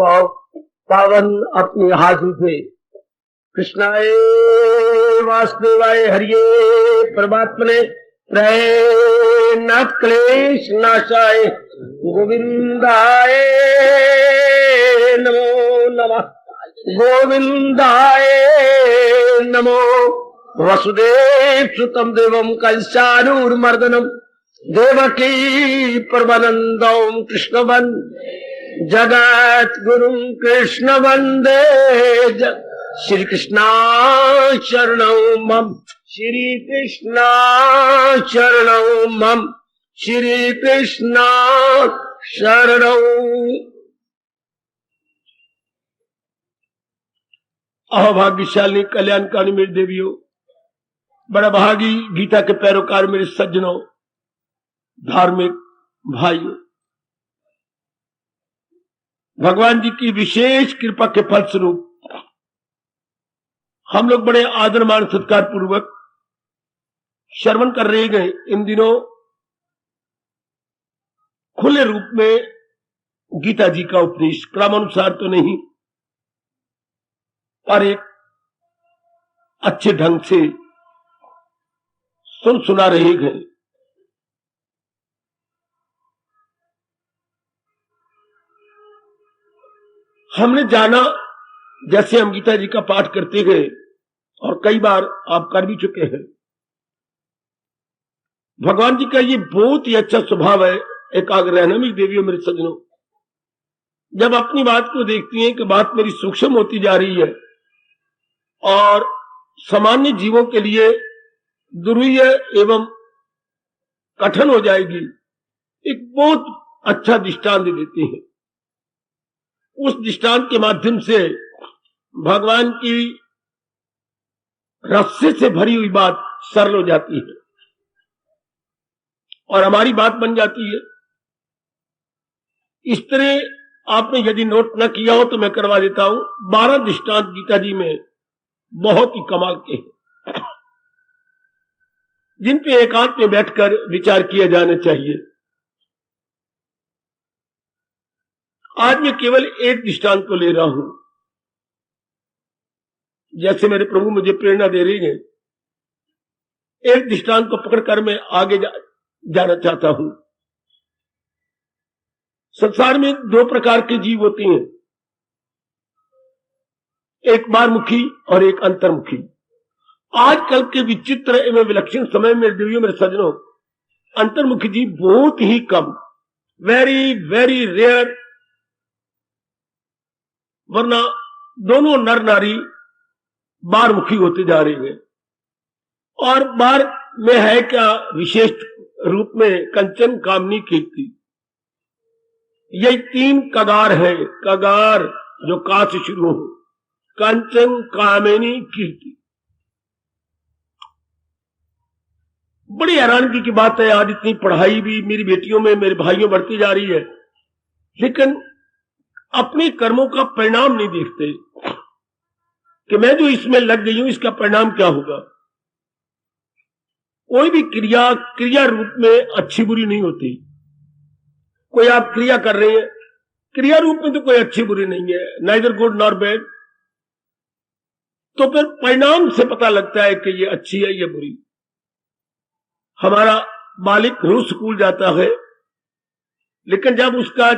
पावन अपनी हाथों से कृष्णाय वासुदेवाय हरिये परमात्मने प्रयनाथ क्लेश नाशाय गोविंदाय नमो नमः गोविंदाय नमो वसुदेव सुतम देवम कंसानूरमर्दनम देवकी परमानंदम कृष्णवन जगत गुरु कृष्ण वंदे श्री कृष्णा शरणौ मम श्री कृष्णा शरणौ मम श्री कृष्णा शरणौ। अभाग्यशाली कल्याणकारी मेरी देवियों, बड़ा भागी गीता के पैरोकार मेरे सज्जनों, धार्मिक भाइयों, भगवान जी की विशेष कृपा के फलस्वरूप हम लोग बड़े आदर मान सत्कार पूर्वक श्रवण कर रहे गए। इन दिनों खुले रूप में गीता जी का उपदेश, क्रमानुसार तो नहीं पर एक अच्छे ढंग से सुना रहे गए। हमने जाना, जैसे हम गीता जी का पाठ करते गए और कई बार आप कर भी चुके हैं, भगवान जी का ये बहुत ही अच्छा स्वभाव है एकाग्र रहना। मेरी देवियों मेरे सज्जनों, जब अपनी बात को देखती हैं कि बात मेरी सूक्ष्म होती जा रही है और सामान्य जीवों के लिए दुरूह एवं कठिन हो जाएगी, एक बहुत अच्छा दृष्टांत देते हैं। उस दृष्टांत के माध्यम से भगवान की रहस्य से भरी हुई बात सरल हो जाती है और हमारी बात बन जाती है। इस तरह आपने यदि नोट न किया हो तो मैं करवा देता हूं। 12 दृष्टांत गीता जी में बहुत ही कमाल के हैं, जिन पे एकांत में बैठकर विचार किया जाना चाहिए। आज मैं केवल एक दृष्टांत को ले रहा हूं, जैसे मेरे प्रभु मुझे प्रेरणा दे रही है। एक दृष्टांत को पकड़कर मैं आगे जाना चाहता हूं। संसार में 2 प्रकार के जीव होते हैं, एक बाहरमुखी और एक अंतर्मुखी। आजकल के विचित्र एवं विलक्षण समय में देवियों मेरे सज्जनों, अंतर्मुखी जीव बहुत ही कम, वेरी वेरी रेयर, वरना दोनों नर नारी बाहरमुखी होते जा रहे हैं। और बाहर में है क्या विशेष रूप में कंचन कामनी कीर्ति, ये 3 कगार है। कगार जो का से शुरू हो, कंचन कामिनी कीर्ति। बड़ी हैरानगी की बात है, आज इतनी पढ़ाई भी मेरी बेटियों में, मेरे भाइयों बढ़ती जा रही है, लेकिन अपने कर्मों का परिणाम नहीं देखते कि मैं जो इसमें लग गई हूं इसका परिणाम क्या होगा। कोई भी क्रिया रूप में अच्छी बुरी नहीं होती। कोई आप क्रिया कर रहे हैं, क्रिया रूप में तो कोई अच्छी बुरी नहीं है, नाइदर गुड नॉर बैड। तो फिर परिणाम से पता लगता है कि ये अच्छी है, ये बुरी। हमारा बालिक रोज स्कूल जाता है, लेकिन जब उसका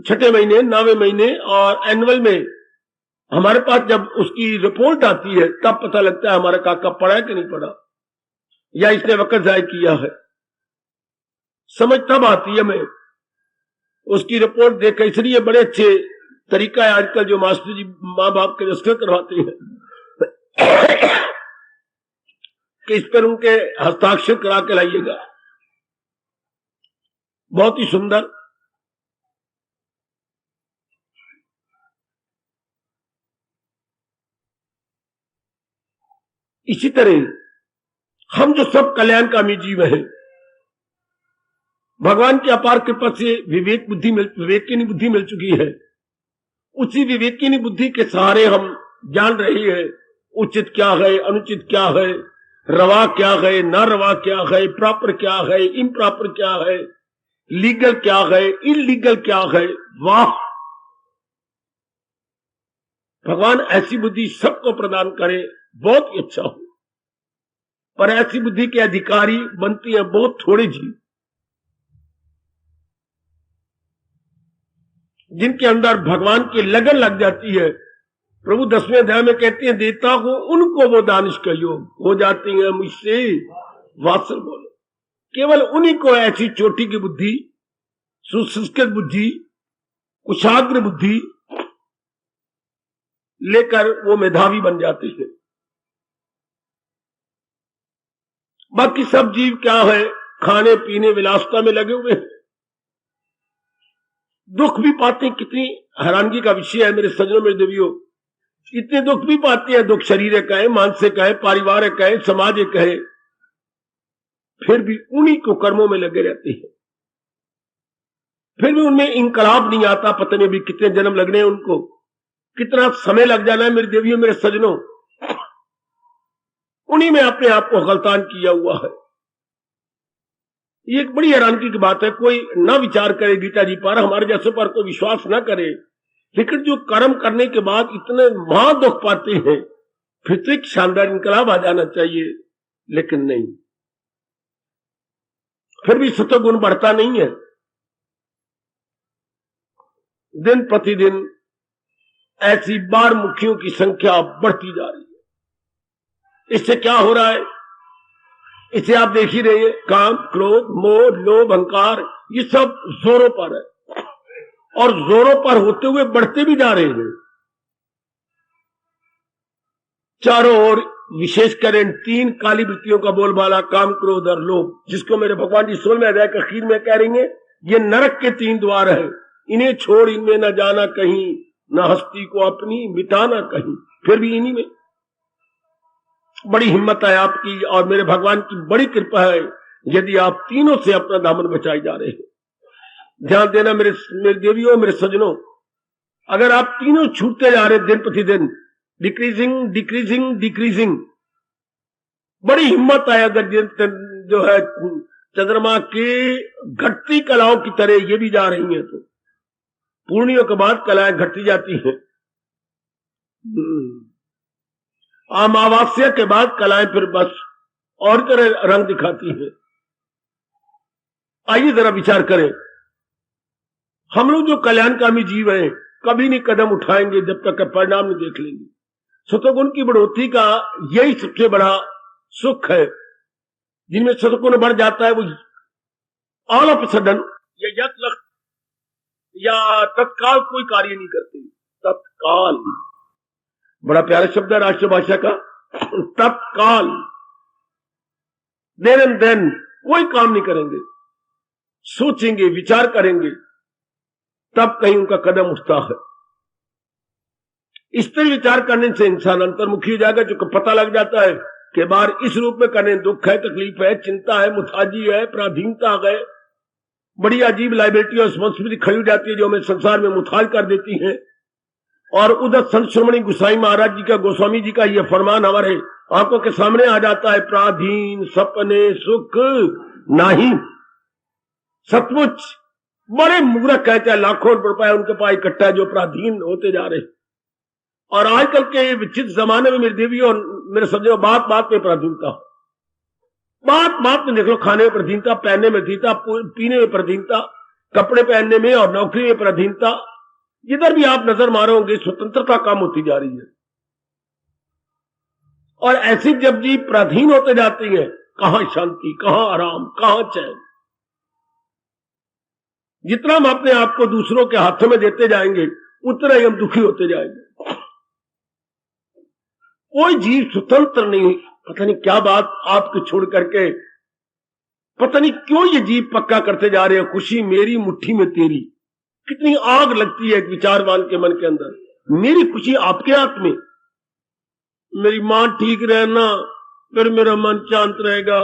6ठे महीने, 9वें महीने और एनुअल में हमारे पास जब उसकी रिपोर्ट आती है, तब पता लगता है हमारा काका पढ़ा है कि नहीं पढ़ा, या इसने वक्त जाया किया है। समझ तब आती है मैं उसकी रिपोर्ट देख। इसलिए बड़े अच्छे तरीका है आजकल जो मास्टर जी माँ बाप के रजिस्टर करवाते हैं कि इस पर उनके हस्ताक्षर करा के लाइएगा। बहुत ही सुंदर। इसी तरह हम जो सब कल्याणकामी जीव हैं, भगवान की अपार कृपा से विवेकिनी बुद्धि मिल चुकी है। उसी विवेकिनी बुद्धि के सहारे हम जान रहे हैं उचित क्या है, अनुचित क्या है, रवा क्या है, न रवा क्या है, प्रॉपर क्या है, इम्प्रॉपर क्या है, लीगल क्या है, इलीगल क्या है। वाह, भगवान ऐसी बुद्धि सबको प्रदान करे, बहुत ही अच्छा हो। पर ऐसी बुद्धि के अधिकारी बनती है बहुत थोड़े जीव, जिनके अंदर भगवान की लगन लग जाती है। प्रभु 10वें अध्याय में कहते हैं, देता हो उनको वो दानिश का योग हो जाती है मुझसे वात्सल बोलो। केवल उन्हीं को ऐसी चोटी की बुद्धि, सुसंस्कृत बुद्धि, कुशाग्र बुद्धि लेकर वो मेधावी बन जाते हैं। बाकी सब जीव क्या है, खाने पीने विलासता में लगे हुए हैं, दुख भी पाते हैं। कितनी हैरानगी का विषय है मेरे सज्जनों, मेरे देवियों, इतने दुख भी पाते हैं। दुख शरीर का है, मानसिक है, पारिवारिक है, समाज का है, फिर भी उन्हीं को कर्मों में लगे रहते हैं। फिर भी उनमें इंकलाब नहीं आता। पता नहीं भी कितने जन्म लगने हैं उनको, कितना समय लग जाना है मेरी देवियों, मेरे सज्जनों। उन्हीं में अपने आप को गलतान किया हुआ है। ये एक बड़ी हैरानगी की बात है। कोई ना विचार करे गीता जी पर, हमारे जैसे पर कोई विश्वास ना करे, लेकिन जो कर्म करने के बाद इतने महा दुख पाते हैं, फिर तो एक शानदार इंकलाब आ जाना चाहिए, लेकिन नहीं। फिर भी सत्वगुण बढ़ता नहीं है। दिन प्रतिदिन ऐसी बार मुखियों की संख्या बढ़ती जा रही है। इससे क्या हो रहा है, इसे आप देख ही रहे हैं। काम, क्रोध, मोह, लोभ, अहंकार, ये सब जोरों पर है, और जोरों पर होते हुए बढ़ते भी जा रहे हैं। चारों ओर विशेषकर इन 3 काली वृत्तियों का बोलबाला, काम, क्रोध और लोभ, जिसको मेरे भगवान जी 16वें अध्याय के आखिर में कह रही है, ये नरक के 3 द्वार है। इन्हें छोड़ इनमें न जाना कहीं, न हस्ती को अपनी मिटाना कहीं। फिर भी इन्हीं में बड़ी हिम्मत है आपकी, और मेरे भगवान की बड़ी कृपा है यदि आप तीनों से अपना दामन बचाए जा रहे हैं। ध्यान देना मेरे देवियों, मेरे सज्जनों, अगर आप तीनों छूटते जा रहे दिन प्रतिदिन, डिक्रीजिंग डिक्रीजिंग डिक्रीजिंग, बड़ी हिम्मत है अगर जो है चंद्रमा की घटती कलाओं की तरह ये भी जा रही हैं, तो पूर्णियों के बाद कलाएं घटती जाती हैं। अमावस्या के बाद कलाएं फिर बस और तरह रंग दिखाती हैं। आइए जरा विचार करें, हम लोग जो कल्याणकामी जीव हैं, कभी नहीं कदम उठाएंगे जब तक परिणाम नहीं देख लेंगे। सत्वगुण की बढ़ोतरी का यही सबसे बड़ा सुख है। जिनमें सत्वगुण बढ़ जाता है वो ऑल ऑफ सडन या तत्काल कोई कार्य नहीं करते। तत्काल बड़ा प्यारा शब्द है राष्ट्रभाषा का, तत्काल। देन एंड देन कोई काम नहीं करेंगे, सोचेंगे, विचार करेंगे, तब कहीं उनका कदम उठता है। इस तरह विचार करने से इंसान अंतर्मुखी हो जाएगा, जो पता लग जाता है कि बार इस रूप में करने दुख है, तकलीफ है, चिंता है, मुथाजी है, पराधीनता आ गए, बड़ी अजीब लाइबिलिटी और रिस्पॉन्सिबिलिटी खड़ी हो जाती है जो हमें संसार में मुथाज कर देती है। और उधर संत शिरोमणि गोसाई महाराज जी का, गोस्वामी जी का यह फरमान हमारे आंखों के सामने आ जाता है, पराधीन सपने सुख नहीं। सचमुच बड़े मूर्ख कहते हैं, लाखों रुपया उनके पास इकट्ठा है जो पराधीन होते जा रहे हैं। और आजकल के विचित्र जमाने में मेरी देवी और मेरे सज्जनों, बात बात में पराधीनता, बात बात में देख लो, खाने में पराधीनता, पहनने में पराधीनता, पीने में पराधीनता, कपड़े पहनने में और नौकरी में पराधीनता। जिधर भी आप नजर मारोगे स्वतंत्रता कम होती जा रही है। और ऐसी जब जी पराधीन होते जाती है, कहां शांति, कहां आराम, कहां चैन। जितना हम अपने आप को दूसरों के हाथों में देते जाएंगे उतना ही हम दुखी होते जाएंगे। कोई जीव स्वतंत्र नहीं। पता नहीं क्या बात आपको छोड़ करके, पता नहीं क्यों ये जीव पक्का करते जा रहे हैं, खुशी मेरी मुट्ठी में तेरी। कितनी आग लगती है एक विचारवान के मन के अंदर, मेरी खुशी आपके हाथ में। मेरी मां ठीक रहना, फिर मेरा मन शांत रहेगा,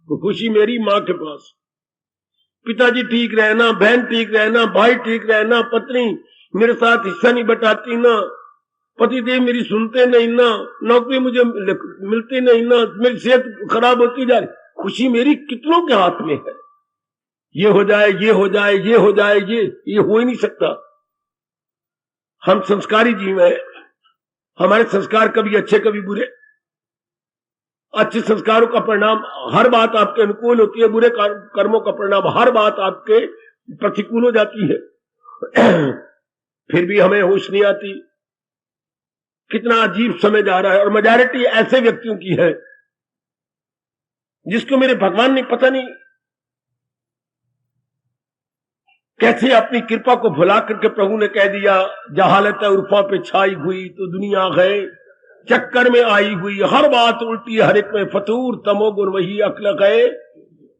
तो खुशी मेरी मां के पास। पिताजी ठीक रहना, बहन ठीक रहना, भाई ठीक रहना, पत्नी मेरे साथ हिस्सा नहीं बटाती ना, पतिदेव मेरी सुनते नहीं ना, नौकरी मुझे मिलती नहीं ना, मेरी सेहत खराब होती जा रही। खुशी मेरी कितनों के हाथ में है। ये हो जाए, ये हो जाए, ये हो जाए, ये हो ही नहीं सकता। हम संस्कारी जीव हैं, हमारे संस्कार कभी अच्छे कभी बुरे। अच्छे संस्कारों का परिणाम हर बात आपके अनुकूल होती है, बुरे कर्मों का परिणाम हर बात आपके प्रतिकूल हो जाती है। फिर भी हमें होश नहीं आती। कितना अजीब समय जा रहा है, और मेजॉरिटी ऐसे व्यक्तियों की है जिसको मेरे भगवान ने पता नहीं कैसे अपनी कृपा को भुला करके प्रभु ने कह दिया, जहालत उर्फा पे छाई हुई तो दुनिया गए चक्कर में आई हुई, हर बात उल्टी हर एक में फतूर, तमोगुण वही अक्ल गए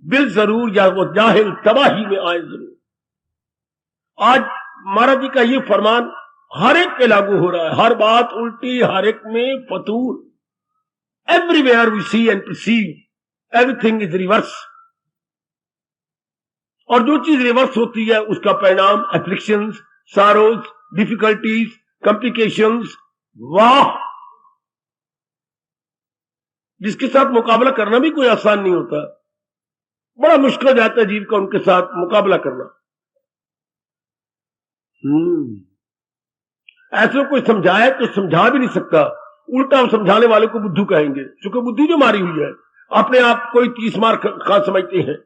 बिल जरूर, या वो जाहिल तबाही में आए जरूर। आज महाराज जी का ये फरमान हर एक पे लागू हो रहा है, हर बात उल्टी हर एक में फतूर। Everywhere we see and perceive everything is reverse, और जो चीज रिवर्स होती है उसका परिणाम एफ्लिक्शंस, सारोज, डिफिकल्टीज, कॉम्प्लिकेशंस। वाह, जिसके साथ मुकाबला करना भी कोई आसान नहीं होता, बड़ा मुश्किल हो जाता है जीव का उनके साथ मुकाबला करना। ऐसे कोई समझाए तो समझा भी नहीं सकता, उल्टा हम समझाने वाले को बुद्धू कहेंगे, क्योंकि बुद्धि जो मारी हुई है, अपने आप कोई 30 मार खा समझते हैं,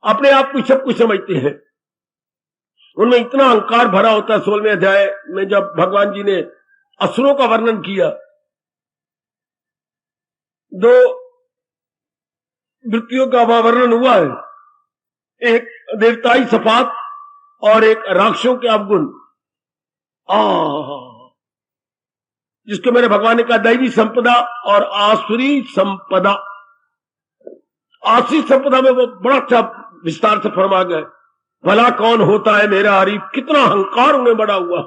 अपने आप को सब कुछ समझते हैं। उनमें इतना अहंकार भरा होता है। 16वें अध्याय में जब भगवान जी ने असुरों का वर्णन किया, दो वृत्तियों का वर्णन हुआ है, एक देवताई सफात और एक राक्षसों के अवगुण। जिसको मेरे भगवान ने कहा दैवी संपदा और आसुरी संपदा। आसुरी संपदा में वो बड़ा अच्छा विस्तार से फरमा गए, भला कौन होता है मेरा हरीफ। कितना अहंकार उन्हें बड़ा हुआ,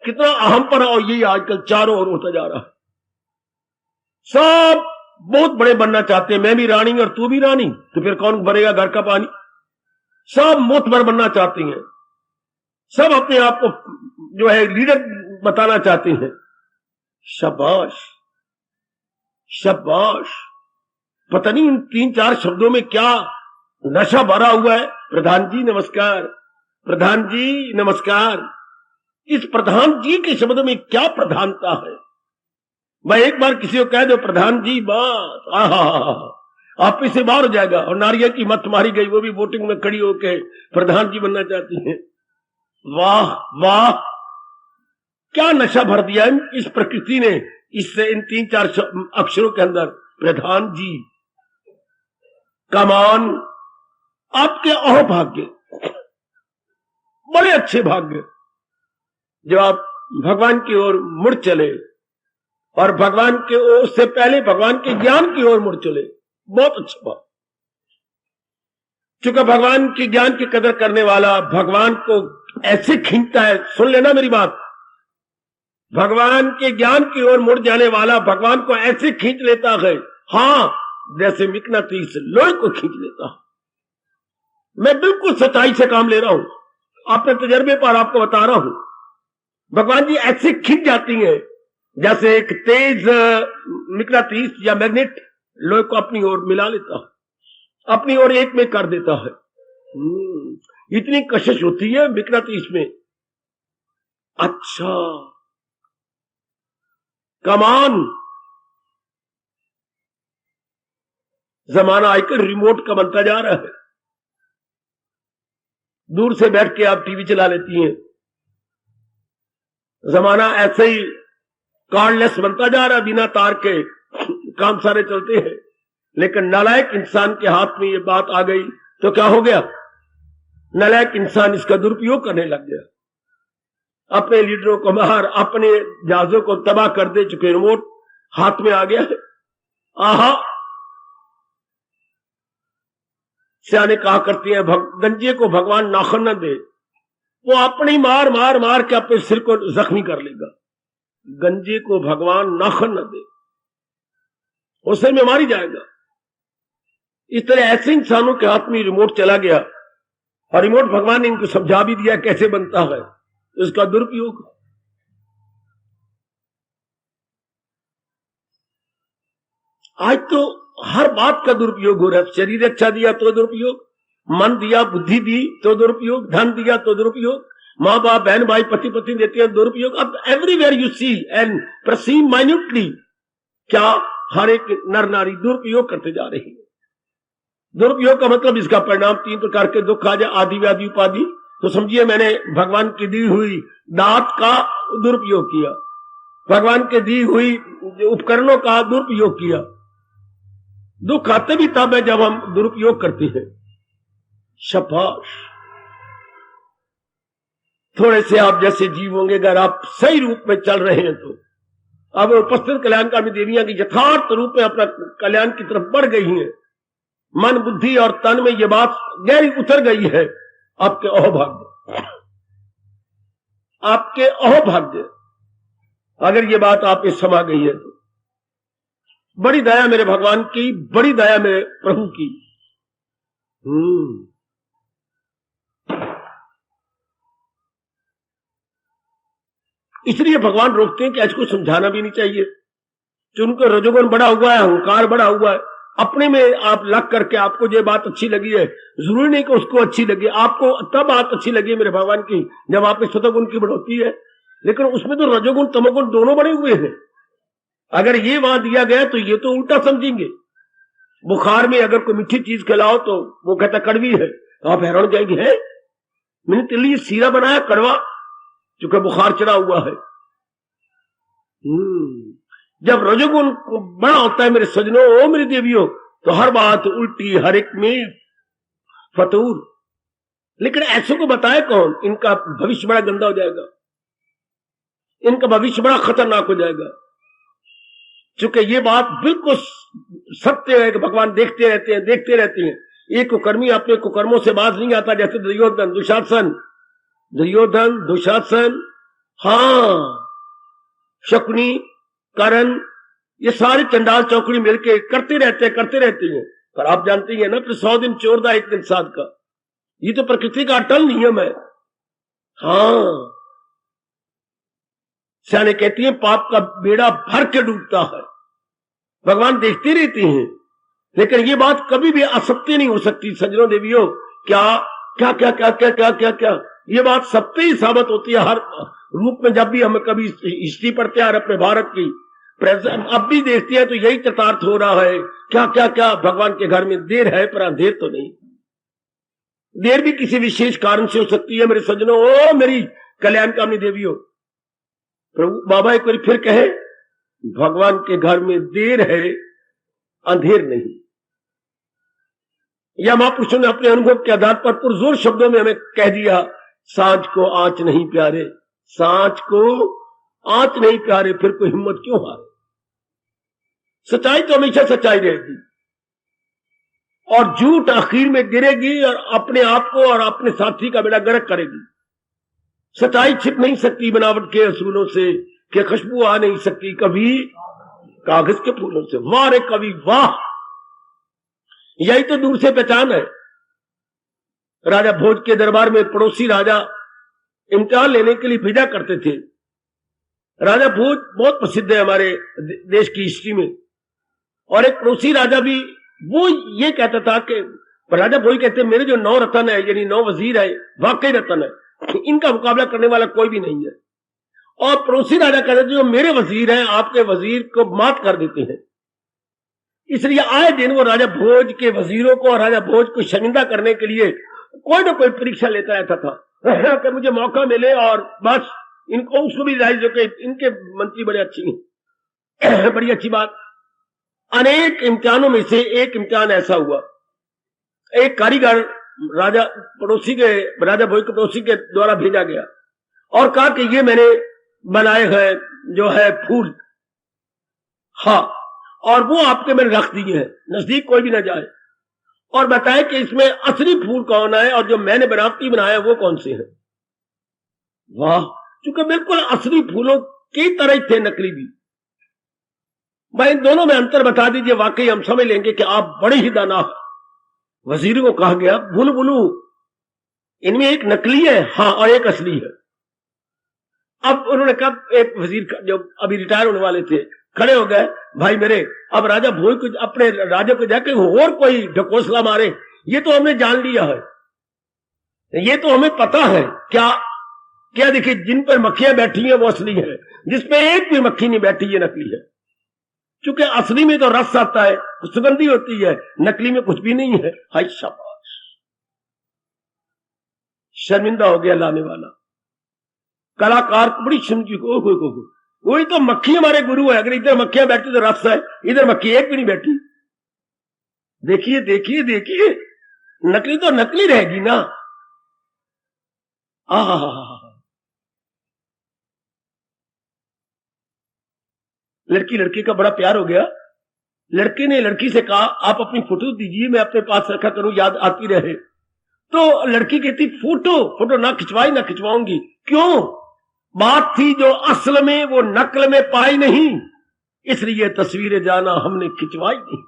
कितना अहम पर, और यही आजकल चारों ओर होता जा रहा है। सब बहुत बड़े बनना चाहते हैं, मैं भी रानी और तू भी रानी, तो फिर कौन भरेगा घर का पानी। सब मोतबर बनना चाहते हैं, सब अपने आप को जो है लीडर बताना चाहते हैं। शाबाश शाबाश, पता नहीं इन 3-4 शब्दों में क्या नशा भरा हुआ है। प्रधान जी नमस्कार, प्रधान जी नमस्कार। इस प्रधान जी के शब्द में क्या प्रधानता है। मैं एक बार किसी को कह दो प्रधान जी, बात आप से बाहर हो जाएगा। और नारिया की मत मारी गई, वो भी वोटिंग में खड़ी होके प्रधान जी बनना चाहती हैं। वाह वाह, क्या नशा भर दिया इस प्रकृति ने, इससे इन 3-4 अक्षरों के अंदर। प्रधान जी, कमान, आपके अहोभाग्य, बड़े अच्छे भाग्य जब आप भगवान की ओर मुड़ चले, और भगवान के ओर से पहले भगवान के ज्ञान की ओर मुड़ चले। बहुत अच्छा बात, चूंकि भगवान के ज्ञान की कदर करने वाला भगवान को ऐसे खींचता है। सुन लेना मेरी बात, भगवान के ज्ञान की ओर मुड़ जाने वाला भगवान को ऐसे खींच लेता है, हाँ, जैसे मिकनातीस लोहे को खींच लेता। मैं बिल्कुल सच्चाई से काम ले रहा हूं, अपने तजर्बे पर आपको बता रहा हूं। भगवान जी ऐसे खींच जाती हैं जैसे एक तेज मिकनातीस या मैग्नेट लोहे को अपनी ओर मिला लेता है, अपनी ओर एक में कर देता है। इतनी कशिश होती है मिकनातीस में। अच्छा, कमान, जमाना आकर रिमोट का बनता जा रहा है। दूर से बैठ के आप टीवी चला लेती हैं। जमाना ऐसे ही कार्डलेस बनता जा रहा है, बिना तार के काम सारे चलते हैं। लेकिन नालायक इंसान के हाथ में ये बात आ गई तो क्या हो गया, नालायक इंसान इसका दुरुपयोग करने लग गया। अपने लीडरों को बाहर, अपने जहाजों को तबाह कर दे चुके रिमोट हाथ में आ गया है। आहा, सियाने कहा करती हैं गंजे को भगवान नाखन न दे, वो अपनी मार मार मार के अपने सिर को जख्मी कर लेगा। गंजे को भगवान नाखन न दे, वो सिर में मारी जाएगा। इस तरह ऐसे इंसानों के हाथ में रिमोट चला गया, और रिमोट भगवान ने इनको समझा भी दिया कैसे बनता है, तो इसका दुरुपयोग। आज तो हर बात का दुरुपयोग हो रहा है। शरीर अच्छा दिया तो दुरुपयोग, मन दिया, बुद्धि दी तो दुरुपयोग, धन दिया तो दुरुपयोग, माँ बाप बहन भाई पति पत्नी देते हैं दुरुपयोग। अब everywhere you see and perceive minutely, क्या हर एक नर नारी दुरुपयोग करते जा रही है। दुरुपयोग का मतलब इसका परिणाम 3 प्रकार के दुख आ जाए, आदि व्याधि उपाधि। तो समझिए मैंने भगवान की दी हुई दात का दुरुपयोग किया, भगवान के दी हुई उपकरणों का दुरुपयोग किया। दुख आते भी तब है जब हम दुरुपयोग करते हैं। शाबाश, थोड़े से आप जैसे जीव होंगे अगर आप सही रूप में चल रहे हैं तो। अब उपस्थित कल्याणकारी देवियां की यथार्थ रूप में अपना कल्याण की तरफ बढ़ गई हैं, मन बुद्धि और तन में ये बात गहरी उतर गई है। आपके अहोभाग्य, आपके अहोभाग्य, अगर ये बात आप में समा गई है तो बड़ी दया मेरे भगवान की, बड़ी दया मेरे प्रभु की। इसलिए भगवान रोकते हैं कि आज को समझाना भी नहीं चाहिए कि उनको रजोगुण बड़ा हुआ है, अहंकार बड़ा हुआ है। अपने में आप लग करके आपको जो बात अच्छी लगी है, जरूरी नहीं कि उसको अच्छी लगी। आपको तब बात अच्छी लगी मेरे भगवान की जब आप में सतोगुण की बढ़ोतरी है, लेकिन उसमें तो रजोगुण तमोगुण दोनों बने हुए हैं। अगर ये वहां दिया गया तो ये तो उल्टा समझेंगे। बुखार में अगर कोई मीठी चीज खिलाओ तो वो कहता कड़वी है, तो आप हैरान जाएंगे, है मैंने तेरे लिए सीरा बनाया कड़वा, क्योंकि बुखार चढ़ा हुआ है। जब रजोगुण बड़ा होता है मेरे सजनों, ओ मेरी देवियों, तो हर बात उल्टी, हर एक में फतूर। लेकिन ऐसे को बताए कौन? इनका भविष्य बड़ा गंदा हो जाएगा, इनका भविष्य बड़ा खतरनाक हो जाएगा। क्योंकि ये बात बिल्कुल सत्य है कि भगवान देखते रहते हैं, देखते रहते हैं। एक कुकर्मी अपने कुकर्मों से बाज नहीं आता, जैसे दुर्योधन दुशासन, हाँ शकुनी, करण, ये सारे चंडाल चौकड़ी मिलके करते रहते हैं। पर आप जानते हैं ना, फिर 100 दिन चोर दा 1 दिन साध का, ये तो प्रकृति का अटल नियम है। हाँ, सियाने कहती है पाप का बेड़ा भर के डूबता है। भगवान देखते रहते हैं, लेकिन ये बात कभी भी असत्य नहीं हो सकती सज्जनों देवियों। क्या क्या क्या क्या क्या क्या क्या क्या ये बात सत्य ही साबित होती है हर रूप में। जब भी हम कभी हिस्ट्री पढ़ते हैं अपने भारत की, अब भी देखती है तो यही चरितार्थ हो रहा है। क्या क्या क्या भगवान के घर में देर है, पर अंधेर तो नहीं। देर भी किसी विशेष कारण से हो सकती है मेरे सज्जनों। ओ मेरी कल्याणकामी देवियों, प्रभु बाबा एक बार फिर कहे, भगवान के घर में देर है, अंधेर नहीं। या महापुरुषों ने अपने अनुभव के आधार पर पुरजोर शब्दों में हमें कह दिया, सांझ को आंच नहीं प्यारे, सांझ को आंच नहीं प्यारे, फिर कोई हिम्मत क्यों हारे। सच्चाई तो हमेशा सच्चाई रहेगी, और झूठ आखिर में गिरेगी और अपने आप को और अपने साथी का बेड़ा गर्क करेगी। सच्चाई छिप नहीं सकती बनावट के असूलों से, कि खुशबू आ नहीं सकती कभी कागज के फूलों से। वाह रे कवि वाह, यही तो दूर से पहचान है। राजा भोज के दरबार में पड़ोसी राजा इम्तिहान लेने के लिए भेजा करते थे। राजा भोज बहुत प्रसिद्ध है हमारे देश की हिस्ट्री में, और एक पड़ोसी राजा भी वो ये कहता था कि राजा भोज कहते मेरे जो 9 रतन है, यानी 9 वजीर है, वाकई रतन है, इनका मुकाबला करने वाला कोई भी नहीं है। और पड़ोसी राजा कहते जो मेरे वजीर हैं, आपके वजीर को मात कर देते हैं। इसलिए आए दिन वो राजा भोज के वजीरों को और राजा भोज को शर्मिंदा करने के लिए कोई ना कोई परीक्षा लेता रहता था कि मुझे मौका मिले, और बस इनको उसको भी जाहिर हो कि इनके मंत्री बड़े अच्छी हैं। बड़ी अच्छी बात। अनेक इम्तिहानों में से एक इम्तिहान ऐसा हुआ, एक कारीगर राजा भोज के पड़ोसी के द्वारा भेजा गया और कहा कि ये मैंने बनाए हैं जो है फूल, हाँ, और वो आपके मैंने रख दिए हैं, नजदीक कोई भी ना जाए, और बताए कि इसमें असली फूल कौन है और जो मैंने बनावटी बनाया वो कौन से हैं। वाह, क्योंकि बिल्कुल असली फूलों की तरह ही थे नकली भी। भाई इन दोनों में अंतर बता दीजिए, वाकई हम समझ लेंगे कि आप बड़े ही दाना। वजीर को कहा गया बुलबुलू, इनमें एक नकली है हाँ और एक असली है। अब उन्होंने कहा, एक वजीर जो अभी रिटायर होने वाले थे खड़े हो गए, भाई मेरे अब राजा भोज को अपने राजा को जाके और कोई ढकोसला मारे, ये तो हमने जान लिया है, ये तो हमें पता है। क्या क्या देखिए, जिन पर मक्खियां बैठी हैं वो असली है, जिस पे एक भी मक्खी नहीं बैठी ये नकली है। क्योंकि असली में तो रस आता है, सुगंधी होती है, नकली में कुछ भी नहीं है। हाय शाबाश, शर्मिंदा हो गया लाने वाला, कलाकार को बड़ी शर्मिंदगी को। वही तो मक्खी हमारे गुरु है। अगर इधर मक्खियां बैठी तो रस है, इधर मक्खी एक भी नहीं बैठी। देखिए देखिए देखिए, नकली तो नकली रहेगी ना। लड़की लड़के का बड़ा प्यार हो गया। लड़के ने लड़की से कहा आप अपनी फोटो दीजिए, मैं अपने पास रखा करूं, याद आती रहे। तो लड़की कहती फोटो ना खिंचवाई ना खिंचवाऊंगी। क्यों? बात थी जो असल में वो नकल में पाई नहीं, इसलिए तस्वीरें जाना हमने खिंचवाई नहीं।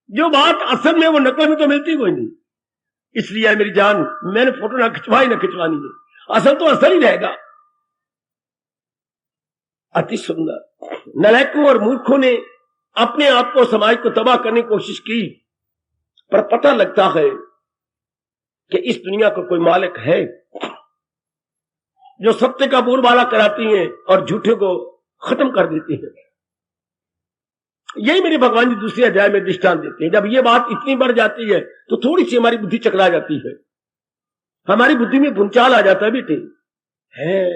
जो बात असल में वो नकल में तो मिलती कोई नहीं, इसलिए मेरी जान मैंने फोटो ना खिंचवाई ना खिंचवानी है। असल तो असल ही रहेगा। अति सुंदर। नालायकों और मूर्खों ने अपने आप को, समाज को तबाह करने की कोशिश की, पर पता लगता है कि इस दुनिया का कोई मालिक है जो सत्य का बोलबाला कराती हैं और झूठे को खत्म कर देती है। यही मेरे भगवान जी दूसरे अध्याय में दृष्टांत देते हैं। जब ये बात इतनी बढ़ जाती है तो थोड़ी सी हमारी बुद्धि चकरा जाती है, हमारी बुद्धि में भूचाल आ जाता है। बेटे है,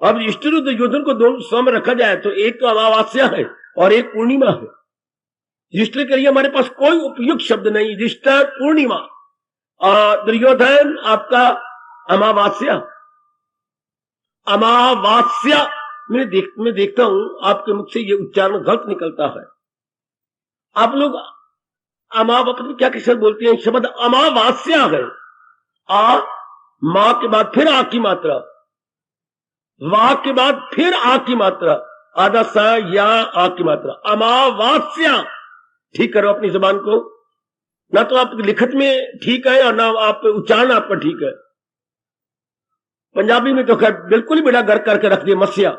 अब इष्ट दुर्योधन को दोनों सामने रखा जाए तो एक तो अमावस्या है और एक पूर्णिमा है। युधिष्ठिर के लिए हमारे पास कोई उपयुक्त शब्द नहीं। युधिष्ठिर पूर्णिमा और दुर्योधन आपका अमावस्या। अमावस्या मैं देखता हूं आपके मुख से ये उच्चारण गलत निकलता है। आप लोग अमावस्या क्या किसर बोलते हैं? शब्द अमावस्या है। आ मां के बाद फिर आ की मात्रा, वाह के बाद फिर आ की मात्रा, आधा सा या आ की मात्रा, अमावस्या। ठीक करो अपनी जबान को, ना तो आप लिखत में ठीक है और ना आप उच्चारण आपका ठीक है। पंजाबी में तो खैर बिल्कुल ही बेड़ा गर्क करके रख दिया मस्या,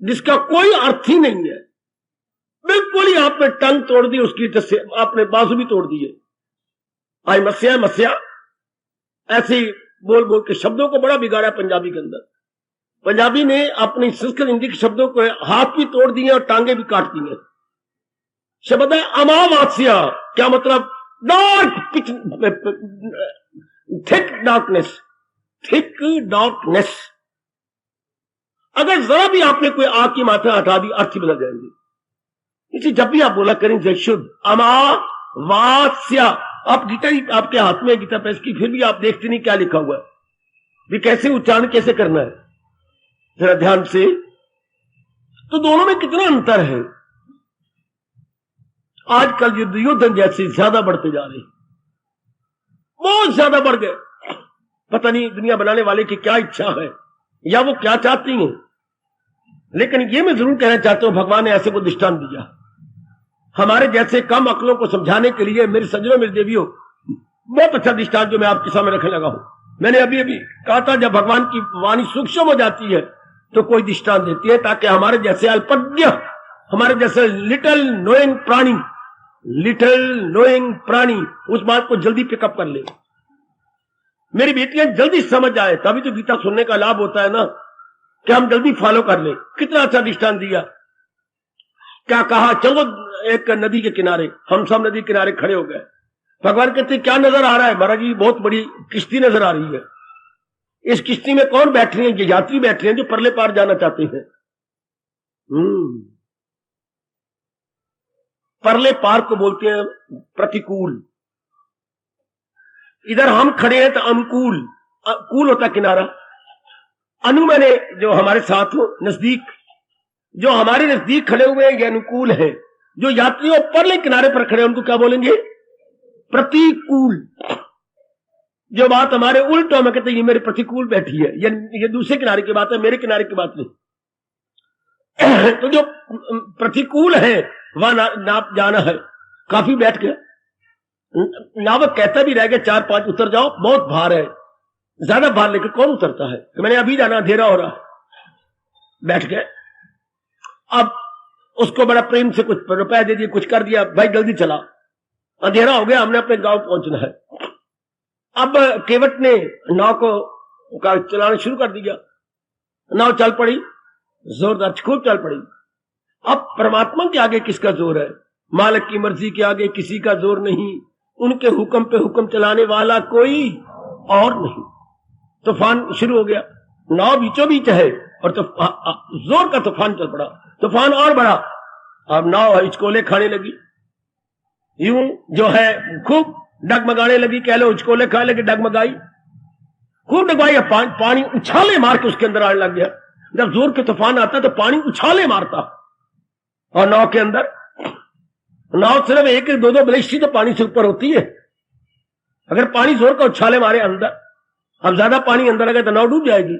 जिसका कोई अर्थ ही नहीं है। बिल्कुल ही आपने टंग तोड़ दी उसकी, आपने बाजू भी तोड़ दिए। आई मस्या मस्या ऐसे बोल बोल के शब्दों को बड़ा बिगाड़ा पंजाबी के अंदर। पंजाबी ने अपनी संस्कृत हिंदी के शब्दों को हाथ भी तोड़ दिए और टांगे भी काट दी हैं। शब्द है अमावस्या, क्या मतलब? Dark pitch, thick darkness, thick darkness. अगर जरा भी आपने कोई आ की मात्रा हटा दी, अर्थ ही बदल जाएंगे। इसे जब भी आप बोला करें शुद्ध अमावस्या। आप गीता आपके हाथ में गीता प्रेस की, फिर भी आप देखते नहीं क्या लिखा हुआ है, भी कैसे उच्चारण कैसे करना है, जरा ध्यान से। तो दोनों में कितना अंतर है। आजकल युद्धन जैसे ज्यादा बढ़ते जा रहे, बहुत ज्यादा बढ़ गए। पता नहीं दुनिया बनाने वाले की क्या इच्छा है या वो क्या चाहती हैं। लेकिन ये मैं जरूर कहना चाहता हूं, भगवान ने ऐसे को दृष्टांत दिया हमारे जैसे कम अकलों को समझाने के लिए। मेरे सज्जनों मेरे देवियों, बहुत अच्छा दृष्टांत जो मैं आपके सामने रखने लगा हूं। मैंने अभी अभी कहा था, जब भगवान की वाणी सूक्ष्म हो जाती है तो कोई दृष्टांत देती है, ताकि हमारे जैसे अल्पज्ञ, हमारे जैसे लिटिल नोइंग प्राणी उस बात को जल्दी पिकअप कर ले। मेरी बेटियां जल्दी समझ आए, तभी तो गीता सुनने का लाभ होता है ना, कि हम जल्दी फॉलो कर ले। कितना अच्छा दृष्टांत दिया। क्या कहा? चलो एक नदी के किनारे, हम सब नदी किनारे खड़े हो गए। भगवान कहते क्या नजर आ रहा है? महाराज जी बहुत बड़ी किश्ती नजर आ रही है। इस किश्ती में कौन बैठ रहे हैं? ये यात्री बैठ रहे हैं जो परले पार जाना चाहते हैं। परले पार को बोलते हैं प्रतिकूल। इधर हम खड़े हैं तो अनुकूल, कूल होता किनारा। अनु मैंने जो हमारे साथ हो नजदीक, जो हमारे नजदीक खड़े हुए हैं ये अनुकूल है। जो यात्रियों परले किनारे पर खड़े हैं उनको क्या बोलेंगे? प्रतिकूल। जो बात हमारे उल्टों में कहते ये मेरे प्रतिकूल बैठी है, ये दूसरे किनारे की बात है, मेरे किनारे की बात नहीं। तो जो प्रतिकूल है वहां नाप जाना है। काफी बैठ गया, नावक कहता भी रह गया 4-5 उतर जाओ, बहुत भार है। ज्यादा भार लेकर कौन उतरता है? तो मैंने अभी जाना, अंधेरा हो रहा। बैठ गए। अब उसको बड़ा प्रेम से कुछ रुपया दे दिया, कुछ कर दिया, भाई जल्दी चला, अंधेरा हो गया, हमने अपने गांव पहुंचना है। अब केवट ने नाव का चलाना शुरू कर दिया, नाव चल पड़ी, जोरदार खूब चल पड़ी। अब परमात्मा के आगे किसका जोर है? मालिक की मर्जी के आगे किसी का जोर नहीं, उनके हुक्म पे हुक्म चलाने वाला कोई और नहीं। तूफान शुरू हो गया, नाव बीचों बीच है और जोर का तूफान चल पड़ा, तूफान और बढ़ा। अब नाव हिचकोले खाने लगी, यूं जो है खूब डगमगाने लगी, कह लो हिचकोले खाने लगी, डगमगाई, खूब डगवाई। पानी उछाले मार के उसके अंदर आने लग गया। जब जोर के तूफान आता तो पानी उछाले मारता, और नाव के अंदर, नाव सिर्फ एक दो दो बलिष्ठी तो पानी से ऊपर होती है। अगर पानी जोर का उछाले मारे अंदर, अब ज्यादा पानी अंदर आ गया तो नाव डूब जाएगी।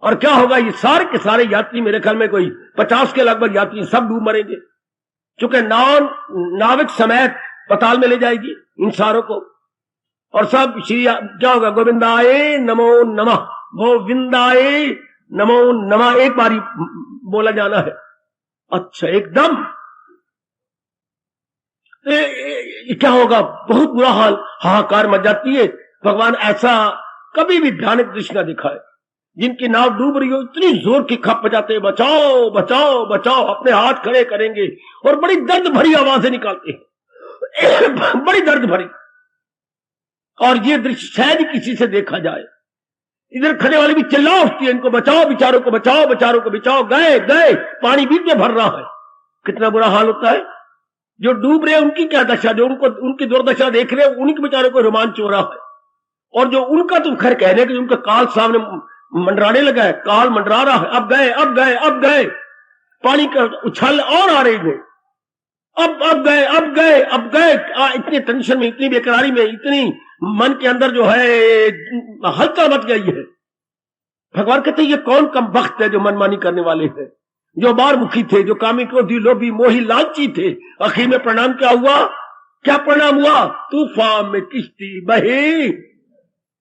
और क्या होगा, ये सारे के सारे यात्री, मेरे ख्याल में कोई 50 के लगभग यात्री सब डूब मरेंगे, क्योंकि नाविक समेत पताल में ले जाएगी इन सारों को। और सब श्री क्या होगा, गोविंदाए नमो नमः, गोविंदाए नमो नमः एक बारी बोला जाना है। अच्छा, एकदम क्या होगा, बहुत बुरा हाल, हाहाकार मच जाती है। भगवान ऐसा कभी भी भयानक दृश्य ना दिखाए। जिनकी नाव डूब रही हो, इतनी जोर की खप बजाते, बचाओ बचाओ बचाओ, अपने हाथ खड़े करेंगे और बड़ी दर्द भरी आवाजें निकालते हैं बड़ी दर्द भरी। और ये दृश्य शायद किसी से देखा जाए। इधर खड़े वाले भी चिल्ला उठती है, इनको बचाओ, बेचारों को बचाओ, बेचारों को बचाओ, गए गए, पानी बीच में भर रहा है। कितना बुरा हाल होता है। जो डूब रहे उनकी क्या दशा, जो उनकी दुर्दशा देख रहे उनके बेचारों को रोमांच हो रहा है। और जो उनका तो खैर कहने कि उनका काल सामने मंडराने लगा है, काल मंडरा रहा है, अब गए अब गए अब गए, पानी का उछाल और आ रही है, अब गए अब गए अब गए। इतनी टेंशन में, इतनी बेकरारी में, इतनी मन के अंदर जो है हलचल मच गई है। भगवान कहते ये कौन कम वक्त है जो मनमानी करने वाले हैं, जो बारमुखी थे, जो कामी क्रोधी लोभी मोही लालची थे। आखिर में परिणाम क्या हुआ, क्या परिणाम हुआ, तूफान में किश्ती बहे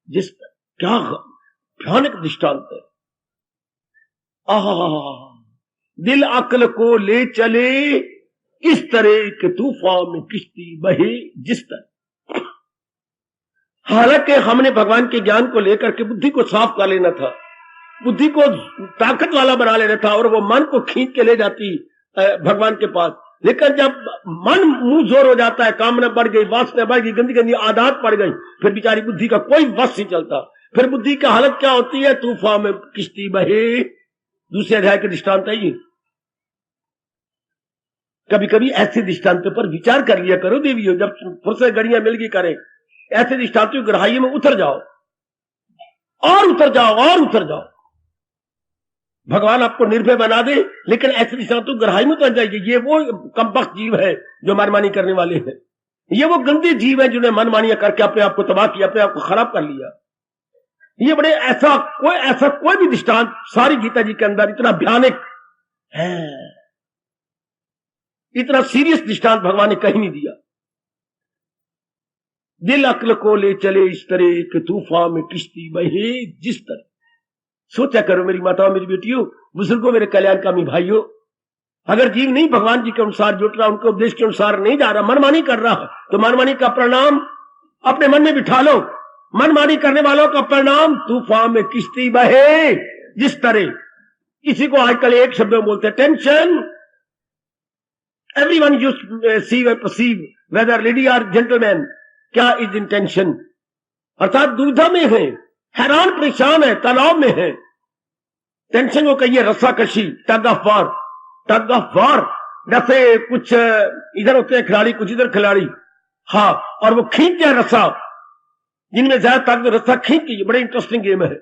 जिस पर। क्या भयानक दृष्टांत है। दिल अक्ल को ले चले इस तरह के तूफान में किश्ती बहे जिस तरह। हालांकि हमने भगवान के ज्ञान को लेकर के बुद्धि को साफ कर लेना था, बुद्धि को ताकत वाला बना लेना था, और वो मन को खींच के ले जाती भगवान के पास। लेकिन जब मन मुंह जोर हो जाता है, कामना बढ़ गई, वासना बढ़ गई, गंदी गंदी आदत पड़ गई, फिर बेचारी बुद्धि का कोई वश नहीं चलता। फिर बुद्धि की हालत क्या होती है, तूफान में किश्ती बहे। दूसरे अध्याय के दृष्टांत है ये। कभी कभी ऐसे दृष्टांतों पर विचार कर लिया करो देवियों, जब फुर्सत घड़ियां मिल गई करें, ऐसे दृष्टांतों की गहराई में उतर जाओ और उतर जाओ और उतर जाओ। भगवान आपको निर्भय बना दे, लेकिन ऐसे दृष्टांतों गहराई में उतर जाइए। ये वो कमबख्त जीव है जो मनमानी करने वाले हैं, ये वो गंदे जीव है जिन्होंने मनमानियां करके अपने आप को तबाह किया, अपने आप को खराब कर लिया। ये बड़े ऐसा कोई भी दृष्टांत सारी गीता जी के अंदर इतना भयानक है, इतना सीरियस दृष्टांत भगवान ने कहीं नहीं दिया। दिल अक्ल को ले चले इस तरह के तूफान में किश्ती बहे जिस तरह। सोचा करो मेरी माताओं, मेरी बेटियों, बुजुर्गों, मेरे कल्याणकामी भाइयों, अगर जीव नहीं भगवान जी के अनुसार जुट रहा, उनके उपदेश के अनुसार नहीं जा रहा, मनमानी कर रहा, तो मनमानी का परिणाम अपने मन में बिठा लो। मनमानी करने वालों का परिणाम तूफान में किश्ती बहे जिस तरह। किसी को आजकल एक शब्द में बोलते हैं tension. Everyone you see and perceive whether lady or gentleman, क्या इज इन टेंशन, अर्थात दुविधा में है, हैरान परेशान है, तनाव में है। टेंशन को कहिए रस्साकशी, tug of war, tug of war. जैसे कुछ इधर होते हैं खिलाड़ी, कुछ इधर खिलाड़ी, हाँ, और वो खींचते हैं रस्सा, जिनमें ज्यादा ताकत रस्सा खींच के, बड़े इंटरेस्टिंग गेम है।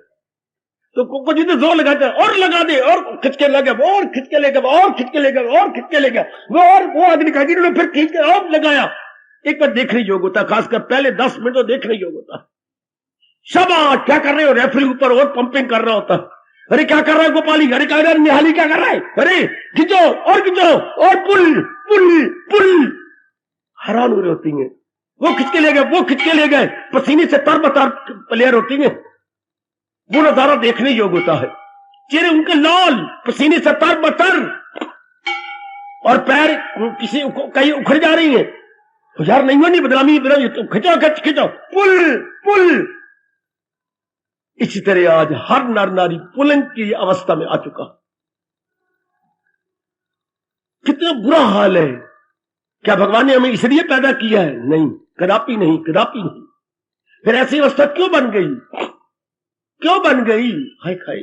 तो कुछ इधर जोर लगाते हैं और लगा दे, और खिंच के लगे, वो और खिंच के ले गया, और खिंच के ले गया, और खिंच के ले गया, वो आदमी का जिन्होंने फिर खींच के और लगाया। एक बार देखने योग होता, खासकर पहले 10 मिनट तो देखने योग होता। शाबाश, क्या कर रहे हो, रेफरी ऊपर और पंपिंग कर रहा होता। अरे क्या कर रहा है गोपाली, अरे क्या कर रहा है निहाली, क्या कर रहा है, अरे खिंचो और पुल पुल पुल। हैरान हो रही होती है, वो खिंच के ले गए, वो खिंच के ले गए, पसीने से तर प्लेयर होती है। वो नजारा देखने योग्य होता है, चेहरे उनके लाल, पसीने से तर, और पैर किसी कहीं उखड़ जा रही है, यार नहीं बदनामी बदनामी, तो खिंचाओ खिंच खिंचाओ, पुल पुल। इसी तरह आज हर नर नारी पुलन की अवस्था में आ चुका। कितना बुरा हाल है। क्या भगवान ने हमें इसलिए पैदा किया है? नहीं, कदापि नहीं, कदापि नहीं। फिर ऐसी अवस्था क्यों बन गई? क्यों बन गई? हाय हाय,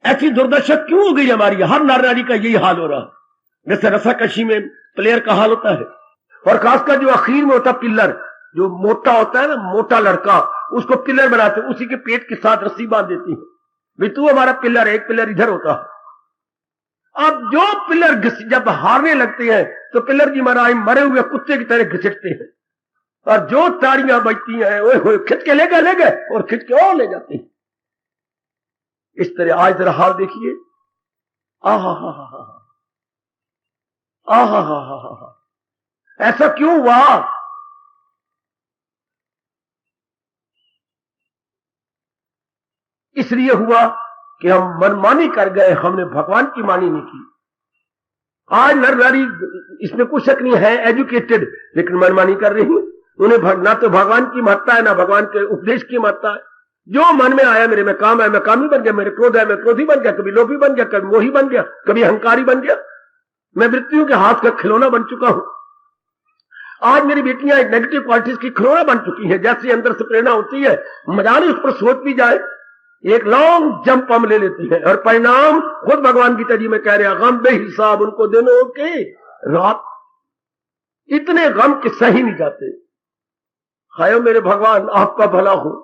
ऐसी दुर्दशा क्यों हो गई हमारी? हर नर नारी का यही हाल हो रहा। जैसे रस्साकशी में प्लेयर का हाल होता है, और खासकर जो आखिर में होता पिल्लर, जो मोटा होता है ना, मोटा लड़का, उसको पिल्लर बनाते, उसी के पेट के साथ रस्सी बांध देती है, भाई तू हमारा पिल्लर है, एक पिल्लर इधर होता। अब जो पिल्लर जब हारने लगते हैं तो पिल्लर की महाराज मरे हुए कुत्ते की तरह घिसटते हैं, और जो ताड़ियां बजती हैं, ओए होए, खिंच के ले गए और खिंच के और ले जाते हैं। इस तरह आज जरा हाल देखिए। आहा हा हा हा, आहा हा हा हा, ऐसा क्यों हुआ? इसलिए हुआ कि हम मनमानी कर गए, हमने भगवान की मानी नहीं की। आज नर नारी, इसमें कुछ शक नहीं है, एजुकेटेड, लेकिन मनमानी कर रही है। उन्हें ना तो भगवान की महत्ता है, ना भगवान के उपदेश की महत्ता है। जो मन में आया, मेरे में काम है, मैं कामी बन गया, मेरे क्रोध है, मैं क्रोधी बन गया, कभी लोभी बन गया, कभी मोही बन गया, कभी अहंकारी बन गया, मैं मृत्यु के हाथ का खिलौना बन चुका हूं। आज मेरी बेटियां नेगेटिव क्वालिटीज की खिलौना बन चुकी हैं। जैसे अंदर से प्रेरणा होती है, मजा नहीं उस पर सोच भी जाए, एक लॉन्ग जंप हम ले लेती है, और परिणाम खुद भगवान की तजी में कह रहे हैं, गम बेहिसाब उनको दिनों के रात, इतने गम के सही नहीं जाते। हाय मेरे भगवान, आपका भला हो।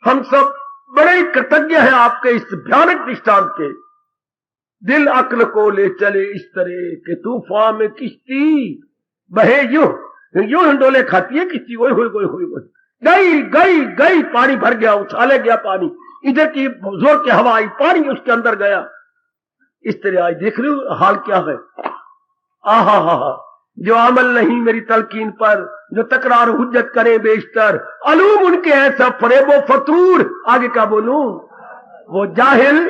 हम सब बड़े ही कृतज्ञ हैं आपके इस भयानक दृष्टांत के। दिल अक्ल को ले चले इस तरह के तूफान में किश्ती बहे, यूं हिंडोले खाती है किश्ती, ओए होए होए होए, गई गई गई, पानी भर गया, उछाले गया पानी, इधर की जोर की हवा आई, पानी उसके अंदर गया। इस तरह आज देख रहे हो हाल क्या है। आहा हा हा, जो अमल नहीं मेरी तलकीन पर, जो तकरार हुज्जत करे बेशतर, अलूम उनके हैं सब फरेबो फतूर। आगे क्या बोलूं, वो जाहिल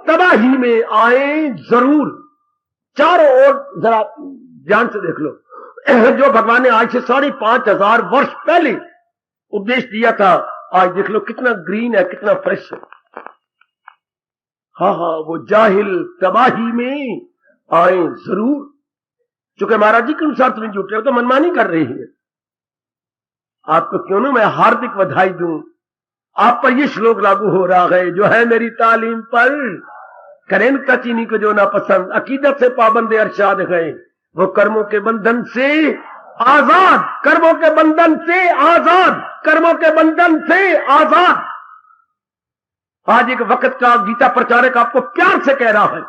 तबाही में आए जरूर। चारों ओर जरा ध्यान से देख लो, जो भगवान ने आज से 5,500 वर्ष पहले उपदेश दिया था, आज देख लो कितना ग्रीन है, कितना फ्रेश है। हाँ हाँ, वो जाहिल तबाही में आए जरूर। चूंकि महाराज जी के अनुसार तुम्हें जुटे तो मनमानी कर रही है। आपको क्यों ना मैं हार्दिक बधाई दूं, आप पर यह श्लोक लागू हो रहा है, जो है मेरी तालीम पर करें कचीनी को जो ना पसंद, अकीदत से पाबंदे अरशाद गए, वो कर्मों के बंधन से आजाद, कर्मों के बंधन से आजाद, कर्मों के बंधन से आजाद। आज एक वक्त का गीता प्रचारक आपको प्यार से कह रहा है,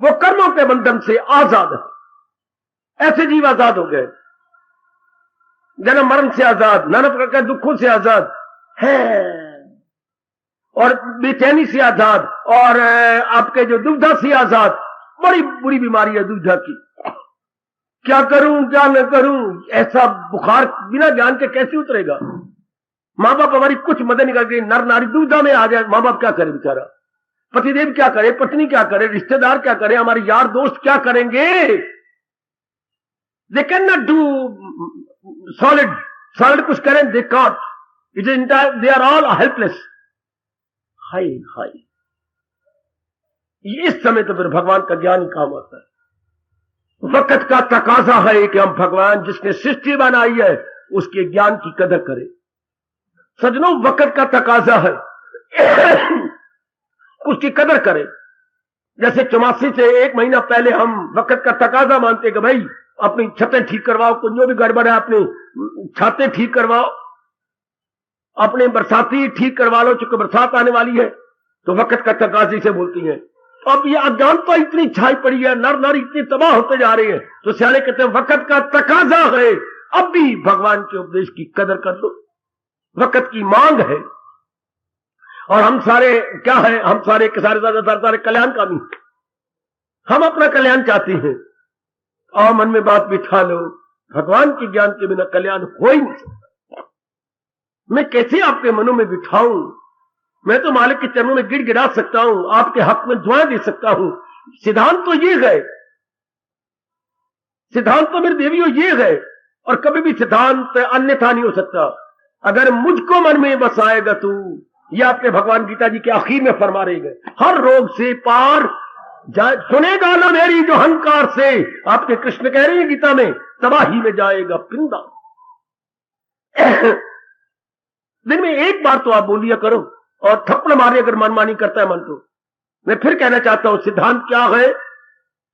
वो कर्मों के बंधन से आजाद है। ऐसे जीव आजाद हो गए, जन्म मरण से आजाद, नाना प्रकार के दुखों से आजाद है, और बेचैनी से आजाद, और आपके जो दुविधा से आजाद। बड़ी बुरी बीमारी है दुविधा की, क्या करूं क्या न करूं, ऐसा बुखार बिना ज्ञान के कैसे उतरेगा। मां बाप हमारी कुछ मदद नहीं करके नर नारी दुविधा में आ जाए, मां बाप क्या करे बेचारा, पतिदेव क्या करे, पत्नी क्या करे, रिश्तेदार क्या करे, हमारे यार दोस्त क्या करेंगे। They cannot do solid कुछ करें, they can't. It is entire, they are all helpless. हाय हाय, इस समय तो फिर भगवान का ज्ञान ही काम आता है। वक्त का तकाजा है कि हम भगवान जिसने सृष्टि बनाई है उसके ज्ञान की कदर करें। सजनों, वक्त का तकाजा है, उसकी कदर करें। जैसे 84 से 1 महीना पहले हम वक्त का तकाजा मानते कि भाई अपनी छतें ठीक करवाओ, कुछ जो भी गड़बड़ है अपनी छतें ठीक करवाओ, अपने बरसाती ठीक करवा लो, चूंकि बरसात आने वाली है तो वक्त का तकाजी से बोलती है। अब ये अज्ञानता इतनी छाई पड़ी है, नर नारी इतनी तबाह होते जा रहे हैं, तो सियाने कहते हैं वक्त का तकाजा है, अब भी भगवान के उपदेश की कदर कर लो, वक्त की मांग है। और हम सारे क्या है, हम सारे के सारे कल्याणकामी, हम अपना कल्याण चाहते हैं। और मन में बात बिठा लो, भगवान के ज्ञान के बिना कल्याण हो ही नहीं सकता। मैं कैसे आपके मनों में बिठाऊं, मैं तो मालिक के चरणों में गिड़गिड़ा सकता हूं, आपके हक में दुआएं दे सकता हूं। सिद्धांत तो ये है, सिद्धांत तो मेरे देवियों ये है, और कभी भी सिद्धांत अन्यथा नहीं हो सकता। अगर मुझको मन में बसाएगा तू, ये आपने भगवान गीता जी के आखिर में फरमा रहे गए, हर रोग से पार सुनेगा ना मेरी जो अहंकार से, आपके कृष्ण कह रहे हैं गीता में, तबाही में जाएगा पिंदा। दिन में एक बार तो आप बोलिया करो, और थप्पड़ मारे अगर मनमानी करता है मन तो। मैं फिर कहना चाहता हूं, सिद्धांत क्या है?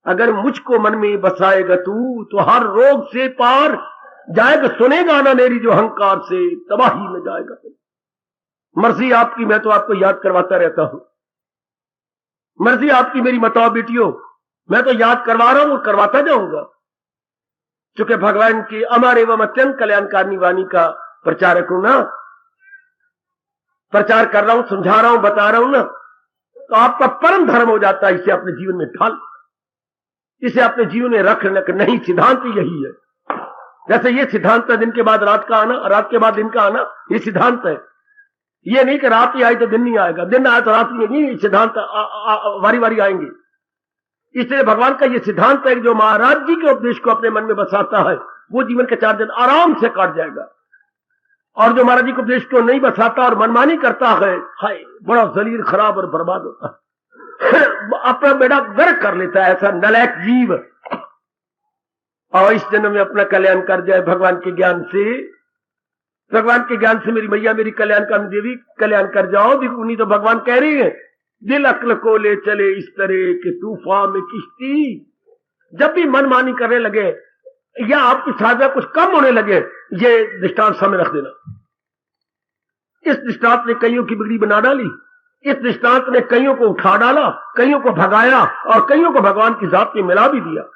अगर मुझको मन में बसाएगा तू तो हर रोग से पार जाएगा, सुनेगा ना मेरी जो अहंकार से, तबाही में जाएगा। मर्जी आपकी, मैं तो आपको याद करवाता रहता हूं। मर्जी आपकी मेरी बताओ बेटियों, मैं तो याद करवा रहा हूं और करवाता जाऊंगा, क्योंकि भगवान की अमर एवं अत्यंत कल्याणकारिणी वाणी का प्रचारक हूं ना, प्रचार कर रहा हूं, समझा रहा हूं, बता रहा हूं ना, तो आपका परम धर्म हो जाता है इसे अपने जीवन में ढाल, इसे अपने जीवन में रख नहीं। सिद्धांत यही है। जैसे ये सिद्धांत है दिन के बाद रात का आना, रात के बाद दिन का आना, ये सिद्धांत है। ये नहीं कि रात ही आई तो दिन नहीं आएगा, दिन आया तो रात नहीं, सिद्धांत वारी वारी आएंगे। इसलिए भगवान का ये सिद्धांत है कि जो महाराज जी के उपदेश को अपने मन में बसाता है वो जीवन के 4 दिन आराम से काट जाएगा, और जो महाराज जी के उपदेश को नहीं बसाता और मनमानी करता है, हाय बड़ा जलील खराब और बर्बाद होता है, अपना बेड़ा गर्क कर लेता है ऐसा नलायक जीव। और इस जन्म में अपना कल्याण कर जाए भगवान के ज्ञान से, भगवान के ज्ञान से मेरी मैया, मेरी कल्याणकारिणी देवी कल्याण कर जाओ। उन्हीं तो भगवान कह रही है, दिल अक्ल को ले चले इस तरह के तूफान में किश्ती। जब भी मनमानी करने लगे या आपकी साझा कुछ कम होने लगे, ये दृष्टांत सामने रख देना। इस दृष्टांत ने कईयों की बिगड़ी बना डाली, इस दृष्टांत ने कईयों को उठा डाला, कईयों को भगाया और कईयों को भगवान की जात में मिला भी दिया।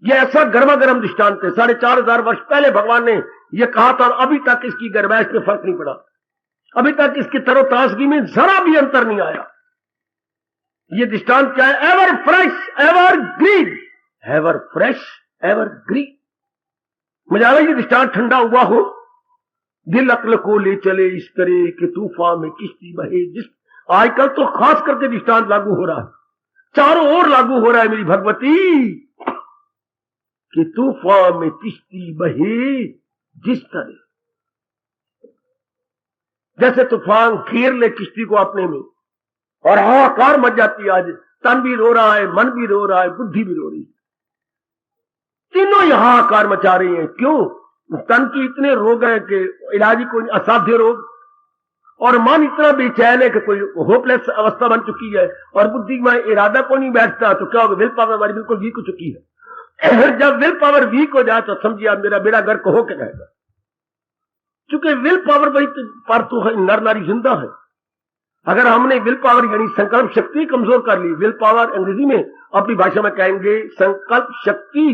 यह ऐसा गर्मा गर्म दृष्टांत है। 4500 वर्ष पहले भगवान ने यह कहा था, और अभी तक इसकी गर्मैश में फर्क नहीं पड़ा, अभी तक इसकी तरोताजगी में जरा भी अंतर नहीं आया। यह दृष्टांत क्या है? Ever fresh ever green, ever fresh ever green. मजा ये दृष्टांत ठंडा हुआ हो, दिल अक्ल को ले चले इस तरह के तूफान में किश्ती बहे। जिस आजकल तो खास करके दृष्टांत लागू हो रहा है, चारों ओर लागू हो रहा है मेरी भगवती, कि तूफान में किश्ती बहे जिस तरह, जैसे तूफान घेर ले किश्ती को अपने में और हाहाकार मच जाती है। आज तन भी रो रहा है, मन भी रो रहा है, बुद्धि भी रो रही है, तीनों ही हाहाकार मचा रही हैं। क्यों? तन की इतने रोग हैं कि इलाज कोई असाध्य रोग, और मन इतना बेचैन है कि कोई होपलेस अवस्था बन चुकी है, और बुद्धि में इरादा को नहीं बैठता, तो क्या होगा? विल पावर हमारी बिल्कुल वीक हो चुकी है। जब विल पावर वीक हो जाए तो समझिए आप मेरा बेड़ा गर्क हो के रहेगा, क्योंकि विल पावर पर तो है नर नारी जिंदा है। अगर हमने विल पावर यानी संकल्प शक्ति कमजोर कर ली, विल पावर अंग्रेजी में अपनी भाषा में कहेंगे संकल्प शक्ति,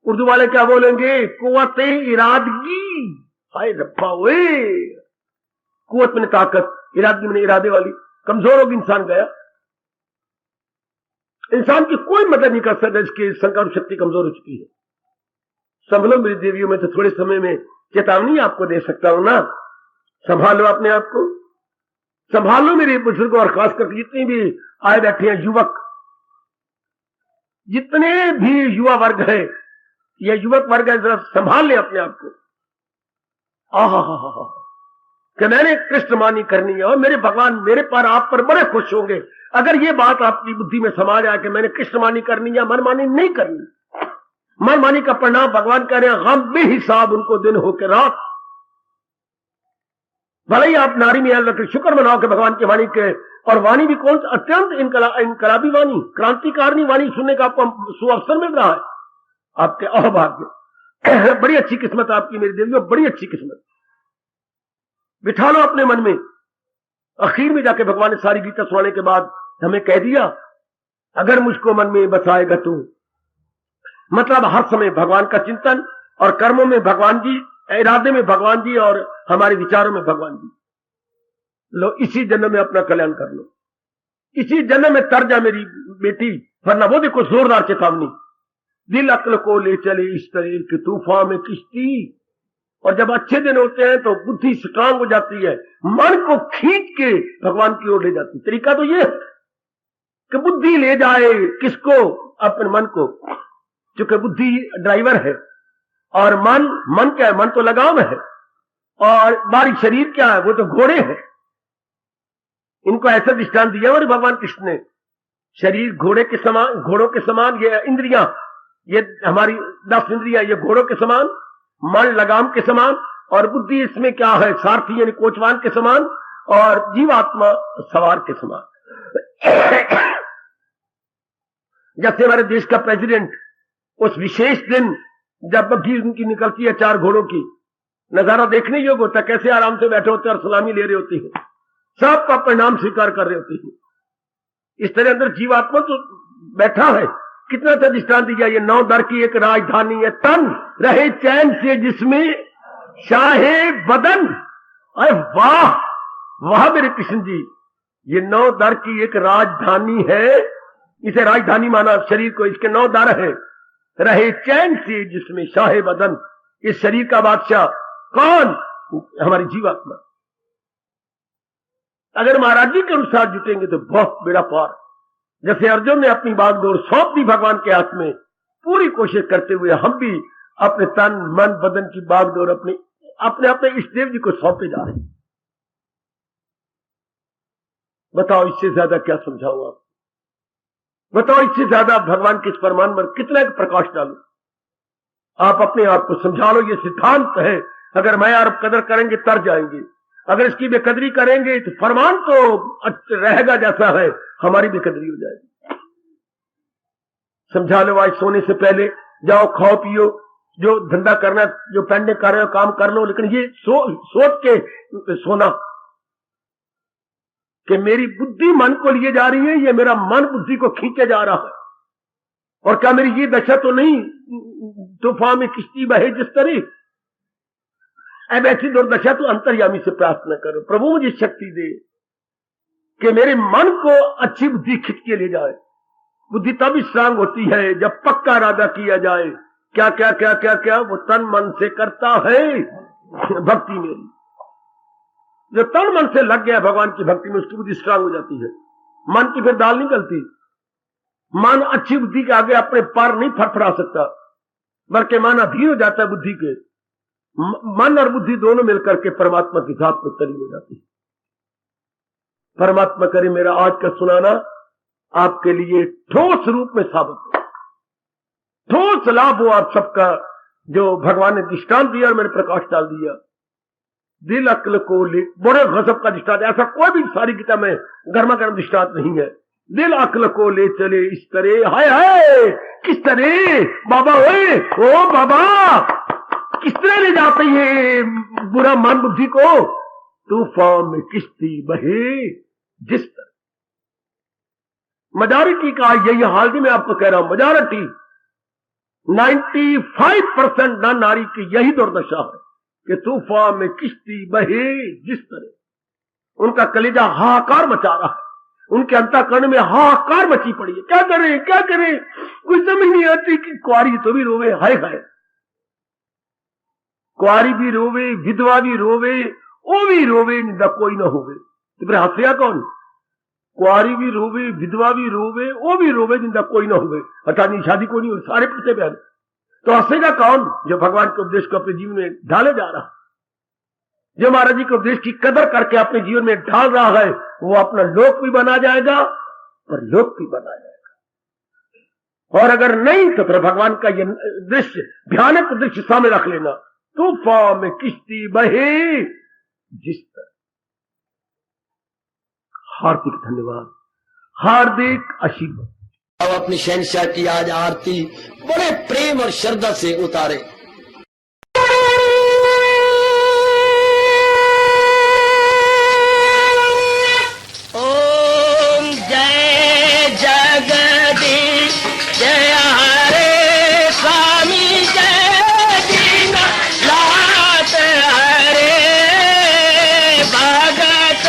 उर्दू वाले क्या बोलेंगे? कुव्वते इरादगी। हाय रब्बा वे, कुव्वत में ताकत, इरादगी में इरादे वाली, कमजोर होगी इंसान गया। इंसान की कोई मदद नहीं कर सकता, इसकी संकल्प शक्ति कमजोर हो चुकी है। संभलो मेरी देवियों, में तो थोड़े समय में चेतावनी आपको दे सकता हूं ना, संभालो अपने आप को, संभालो मेरे बुजुर्गों, और खास करके जितने भी आए बैठे हैं युवक, जितने भी युवा वर्ग है या युवक वर्ग है, जरा संभाल ले अपने आप को। कि मैंने कृष्णमानी करनी है और मेरे भगवान मेरे पर आप पर बड़े खुश होंगे अगर ये बात आपकी बुद्धि में समा जाए कि मैंने कृष्णमानी करनी या मनमानी नहीं करनी। मनमानी का परिणाम भगवान कह रहे हैं, गम बेहिसाब उनको दिन हो के रात। भले ही आप नारी में रखें, शुक्र मनाओ के भगवान की वाणी के, और वाणी भी कौन अत्यंत इनकलाबी वाणी, क्रांतिकारिणी वाणी सुनने का आपको सुअवसर मिल रहा है। आपके अहोभाग्य, बड़ी अच्छी किस्मत आपकी मेरी देवियों, बड़ी अच्छी किस्मत। बिठा लो अपने मन में। आखिर में जाके भगवान ने सारी गीता सुनाने के बाद हमें कह दिया, अगर मुझको मन में बसाएगा तू, मतलब हर समय भगवान का चिंतन, और कर्मों में भगवान जी, इरादे में भगवान जी, और हमारे विचारों में भगवान जी। लो इसी जन्म में अपना कल्याण कर लो, इसी जन्म में तर जा मेरी बेटी, वरना वो देखो जोरदार चेतावनी, दिल अक्ल को ले चले इस तरह के तूफान में किश्ती। और जब अच्छे दिन होते हैं तो बुद्धि स्ट्रांग हो जाती है, मन को खींच के भगवान की ओर ले जाती है। तरीका तो ये है कि बुद्धि ले जाए किसको? अपने मन को। क्योंकि बुद्धि ड्राइवर है और मन क्या है? मन तो लगाम है। और बारी शरीर क्या है? वो तो घोड़े है। इनको ऐसा दृष्टांत दिया और भगवान कृष्ण ने, शरीर घोड़े के समान, घोड़ों के समान, ये इंद्रियां, ये हमारी 10 इंद्रियां, ये घोड़ों के समान, मन लगाम के समान, और बुद्धि इसमें क्या है? सारथी यानी कोचवान के समान, और जीवात्मा सवार के समान। जैसे हमारे देश का प्रेसिडेंट उस विशेष दिन जब बग्घी उनकी निकलती है 4 घोड़ों की, नजारा देखने योग्य होता है, कैसे आराम से बैठे होते हैं और सलामी ले रहे होते हैं, सबका परिणाम स्वीकार कर रहे होते हैं। इस तरह अंदर जीवात्मा तो बैठा है। कितना अच्छा दृष्टांत दिया, ये 9 दर की एक राजधानी है, तन रहे चैन से जिसमें शाहे बदन। अरे वाह वाह मेरे कृष्ण जी, ये 9 दर की एक राजधानी है। इसे राजधानी माना शरीर को, इसके 9 दर है। रहे चैन से जिसमें शाहे बदन, इस शरीर का बादशाह कौन? हमारी जीवात्मा। अगर महाराज जी के अनुसार जुटेंगे तो बहुत बेड़ा पार। जैसे अर्जुन ने अपनी बागडोर सौंप दी भगवान के हाथ में, पूरी कोशिश करते हुए हम भी अपने तन मन बदन की बागडोर अपने अपने इष्ट देव जी को सौंपे जा रहे हैं। बताओ इससे ज्यादा क्या समझाऊं आप? बताओ इससे ज्यादा भगवान के इस फरमान पर कितना प्रकाश डालू? आप अपने आप को समझा लो, ये सिद्धांत है। अगर मैं और कदर करेंगे तर जाएंगे, अगर इसकी बेकदरी करेंगे तो फरमान तो रहेगा जैसा है, हमारी बेकदरी हो जाएगी। समझा लो, आज सोने से पहले जाओ खाओ पियो, जो धंधा करना, जो पेंडिंग कर रहे हो काम कर लो, लेकिन ये सोच के सोना कि मेरी बुद्धि मन को लिए जा रही है, ये मेरा मन बुद्धि को खींचे जा रहा है, और क्या मेरी ये दशा तो नहीं तूफान में किश्ती बहे जिस तरह। अब ऐसी दुर्दशा तो अंतर्यामी से प्रार्थना करो, प्रभु मुझे शक्ति दे कि मेरे मन को अच्छी बुद्धि खींच के ले जाए। बुद्धि तब स्ट्रांग होती है जब पक्का इरादा किया जाए। क्या क्या क्या क्या क्या वो तन मन से करता है भक्ति मेरी। जो तन मन से लग गया भगवान की भक्ति में, उसकी बुद्धि स्ट्रांग हो जाती है। मन की फिर दाल नहीं गलती। मन अच्छी बुद्धि के आगे अपने पर नहीं फड़फड़ा सकता, बल्कि मन अधीन हो जाता है बुद्धि के। मन और बुद्धि दोनों मिलकर के परमात्मा की जात में तलीन हो जाती है। परमात्मा करे मेरा आज का सुनाना आपके लिए ठोस रूप में साबित हो, ठोस लाभ हो आप सबका, जो भगवान ने दृष्टांत दिया और मैंने प्रकाश डाल दिया। दिल अक्ल को ले, बड़े गजब का दृष्टांत, ऐसा कोई भी सारी गीता में गर्मा गर्म दृष्टांत नहीं है। दिल अक्ल को ले चले इस तरह, हाय हाय किस तरह बाबा, ओए ओ बाबा, किस तरह ले जाते हैं बुरा मन बुद्धि को? तूफान में किश्ती बहे जिस तरह। मेजॉरिटी का यही हाल भी मैं आपको कह रहा हूं, मेजॉरिटी 95% नर नारी की यही दुर्दशा है कि तूफान में किश्ती बहे जिस तरह। उनका कलेजा हाहाकार मचा रहा है, उनके अंतःकरण में हाहाकार मची पड़ी है। क्या करें क्या करें, कुछ समझ नहीं आती कि कुआरी तो भी रोवे, हाय हाय, कुआरी भी रोवे, विधवा भी रोवे, वो भी रोवे, निंदा कोई ना होवे, तो फिर हंसिया कौन? कुआरी भी रोवे, विधवा भी रोवे, वो भी रोवे, निंदा कोई ना होवे, अच्छा नहीं शादी को नहीं हो, सारे पिछले बहन, तो हंसेगा कौन? जो भगवान के उपदेश को अपने जीवन में ढाले जा रहा, जो महाराज जी के उपदेश की कदर करके अपने जीवन में ढाल रहा है, वो अपना लोक भी बना जाएगा और लोक भी बना जाएगा। और अगर नहीं तो फिर भगवान का ये दृश्य, भयानक दृश्य सामने रख लेना, तूफान में किश्ती बहे जिस तरह। हार्दिक धन्यवाद, हार्दिक आशीर्वाद। अब अपनी शहंशाह की आज आरती बड़े प्रेम और श्रद्धा से उतारे। ओम जय जगदीश जय हरे स्वामी जय दीननाथ हरे भगत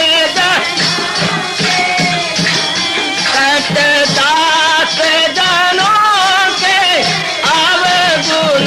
दास जनों के अवगुण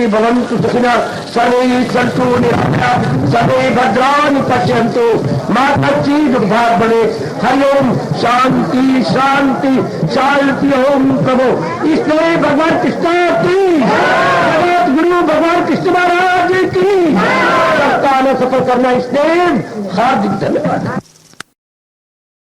भवन्तु सुखिनः सर्वे सन्तु निरामयाः सर्वे भद्राणि पश्यन्तु मां कश्चित् दुर्भाग् बने। हरिओम शांति शांति शांति। ओम प्रभु इसलिए भगवान कृष्ण की जगत गुरु भगवान कृष्ण महाराज की सप्ताह में सफल करना इसलिए हार्दिक धन्यवाद।